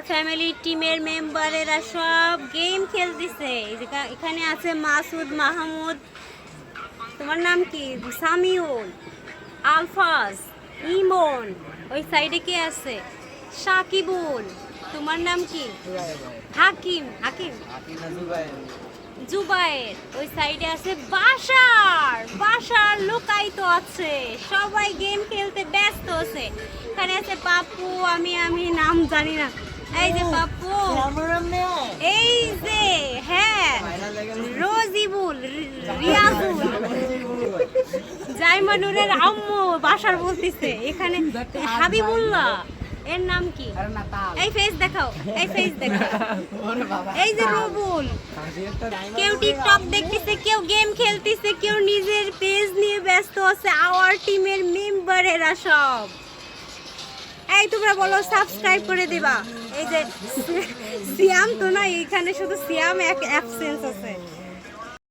Our family টিমের মেম্বারেরা সব game খেলতেছে। এখানে আছে মাসুদ, মাহমুদ, তোমার নাম কি, সামিউল, আলফাজ, ইমন, ওই সাইডে কে আছে, সাকিবুল, তোমার নাম কি, হাকিম, হাকিম, জুবায়ের, ওই সাইডে আছে বাশার, বাশার লুকায়িত আছে। সবাই গেম খেলতে ব্যস্ত আছে। এখানে আছে পাপ্পু, আমি নাম জানি না, এই যে পাপ্পু, এই যে হ্যাঁ রোজিবুল, রিয়াজুল, জাইমানুরের আম্মু বাশার বলতেছে। এখানে হাবিবুল্লাহ, এর নাম কি, এই ফেস দেখাও, এই ফেস দেখাও, এই যে রুবুল। কেউ টিকটক দেখতেছে, কেউ গেম খেলতেছে, কেউ নিজের পেজ নিয়ে ব্যস্ত আছে। আওয়ার টিমের মেম্বারেরা সব, এই তোমরা বলো সাবস্ক্রাইব করে দিবা। এই যে সিয়াম তো না, এখানে শুধু সিয়াম এক অ্যাবসেন্স আছে।